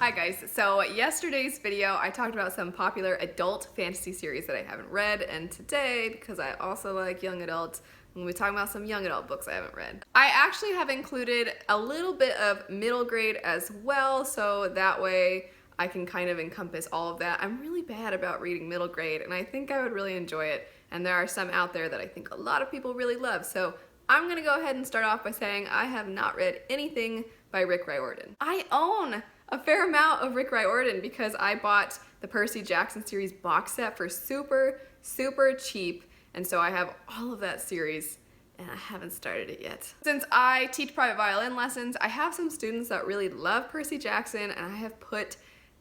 Hi guys, so yesterday's video I talked about some popular adult fantasy series that I haven't read, and today, because I also like young adult, I'm going to be talking about some young adult books I haven't read. I actually have included a little bit of middle grade as well, so that way I can kind of encompass all of that. I'm really bad about reading middle grade, and I think I would really enjoy it, and there are some out there that I think a lot of people really love, so I'm going to go ahead and start off by saying I have not read anything by Rick Riordan. I own a fair amount of Rick Riordan because I bought the Percy Jackson series box set for super cheap, and so I have all of that series and I haven't started it yet. Since I teach private violin lessons, I have some students that really love Percy Jackson, and I have put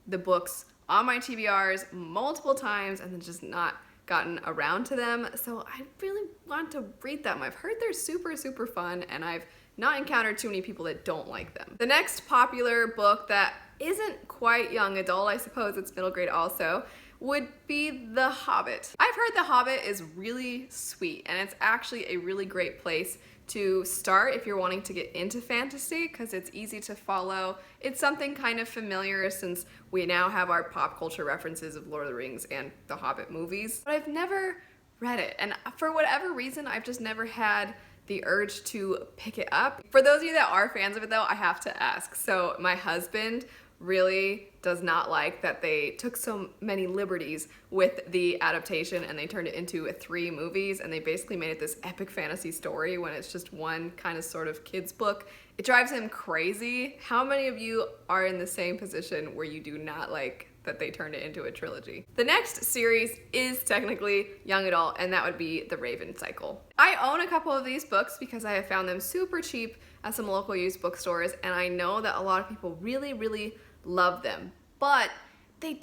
the books on my TBRs multiple times and then just not gotten around to them, so I really want to read them. I've heard they're super fun, and I've not encountered too many people that don't like them. The next popular book that isn't quite young adult, I suppose it's middle grade also, would be The Hobbit. I've heard The Hobbit is really sweet, and it's actually a really great place to start if you're wanting to get into fantasy because it's easy to follow. It's something kind of familiar since we now have our pop culture references of Lord of the Rings and the Hobbit movies, but I've never read it, and for whatever reason I've just never had the urge to pick it up. For those of you that are fans of it though, I have to ask. So my husband really does not like that they took so many liberties with the adaptation and they turned it into 3 movies, and they basically made it this epic fantasy story when it's just one kind of sort of kid's book. It drives him crazy. How many of you are in the same position where you do not like that they turned it into a trilogy? The next series is technically young adult, and that would be The Raven Cycle. I own a couple of these books because I have found them super cheap at some local used bookstores, and I know that a lot of people really love them, but I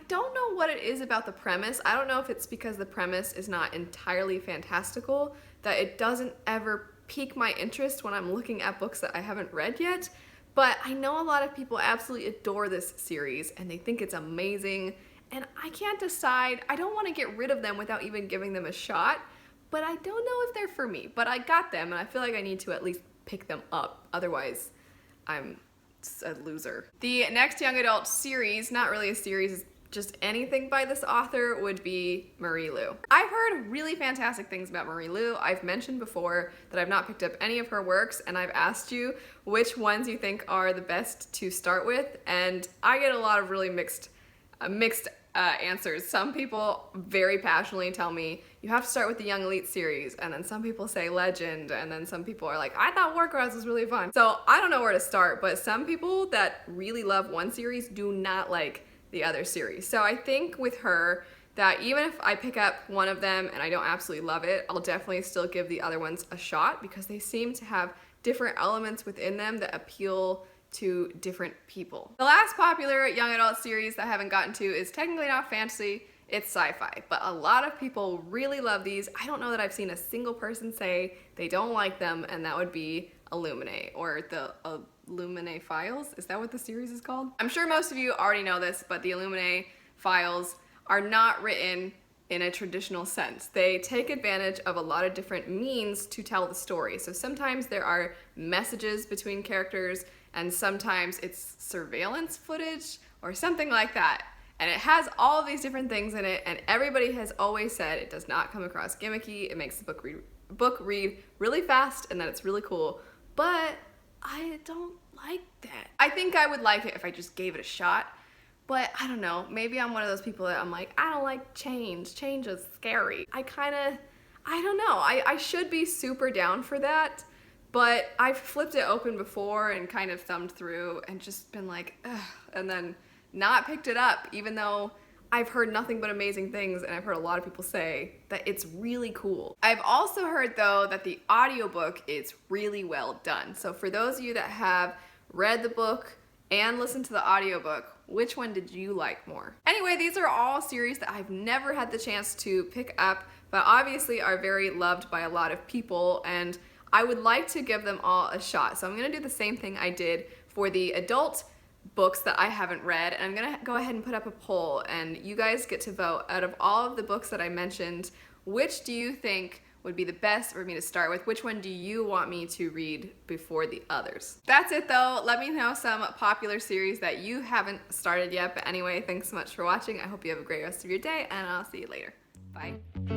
don't know what it is about the premise. I don't know if it's because the premise is not entirely fantastical that it doesn't ever pique my interest when I'm looking at books that I haven't read yet. But I know a lot of people absolutely adore this series and they think it's amazing, and I can't decide. I don't want to get rid of them without even giving them a shot, but I don't know if they're for me. But I got them, and I feel like I need to at least pick them up. Otherwise, I'm a loser. The next young adult series, not really a series, just anything by this author, would be Marie Lu. I've heard really fantastic things about Marie Lu. I've mentioned before that I've not picked up any of her works, and I've asked you which ones you think are the best to start with, and I get a lot of really mixed answers. Some people very passionately tell me you have to start with the Young Elite series, and then some people say Legend, and then some people are like, I thought Warcraft was really fun. So I don't know where to start, but some people that really love one series do not like the other series. So I think with her that even if I pick up one of them and I don't absolutely love it, I'll definitely still give the other ones a shot because they seem to have different elements within them that appeal to different people. The last popular young adult series that I haven't gotten to is technically not fantasy, it's sci-fi, but a lot of people really love these. I don't know that I've seen a single person say they don't like them, and that would be Illuminate, or the Illuminate Files. Is that what the series is called? I'm sure most of you already know this, but the Illuminate Files are not written in a traditional sense. They take advantage of a lot of different means to tell the story. So sometimes there are messages between characters, and sometimes it's surveillance footage or something like that. And it has all of these different things in it, and everybody has always said it does not come across gimmicky. It makes the book read really fast, and that it's really cool. But I don't like that. I think I would like it if I just gave it a shot, but I don't know. Maybe I'm one of those people that I'm like, I don't like change. Change is scary. I don't know. I should be super down for that, but I've flipped it open before and kind of thumbed through and just been like, ugh, and then not picked it up, even though I've heard nothing but amazing things, and I've heard a lot of people say that it's really cool. I've also heard though that the audiobook is really well done. So for those of you that have read the book and listened to the audiobook, which one did you like more? Anyway, these are all series that I've never had the chance to pick up, but obviously are very loved by a lot of people, and I would like to give them all a shot. So I'm gonna do the same thing I did for the adult books that I haven't read, and I'm gonna go ahead and put up a poll, and you guys get to vote. Out of all of the books that I mentioned, which do you think would be the best for me to start with? Which one do you want me to read before the others? That's it though. Let me know some popular series that you haven't started yet. But anyway, thanks so much for watching. I hope you have a great rest of your day, and I'll see you later. Bye.